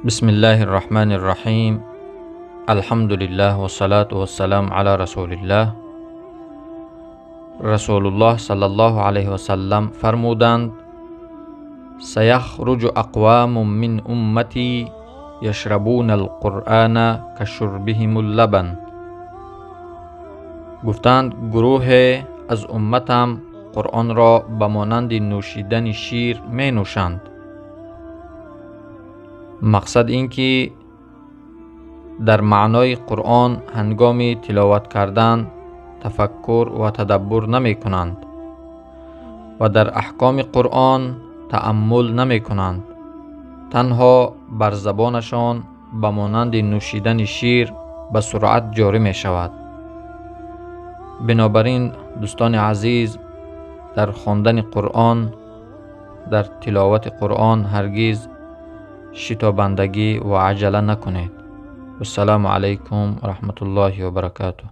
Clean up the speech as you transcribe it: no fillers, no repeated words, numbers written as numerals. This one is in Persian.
بسم الله الرحمن الرحیم. الحمد لله و صلاة و السلام علی رسول الله. رسول الله صلی الله علیه و سلم فرمودند: سیخرج اقوام من امتی یشربون القرآن کشربهم اللبن. گفتند گروه از امتم قرآن را به مانند نوشیدن شیر می نوشند. مقصد این که در معنای قرآن هنگام تلاوت کردن تفکر و تدبر نمی کنند و در احکام قرآن تأمل نمی کنند. تنها بر زبانشان به مانند نوشیدن شیر به سرعت جاری می شود. بنابراین دوستان عزیز، در خواندن قرآن، در تلاوت قرآن هرگز شتابندگی و عجله نکنید. السلام علیکم و رحمت الله و برکاته.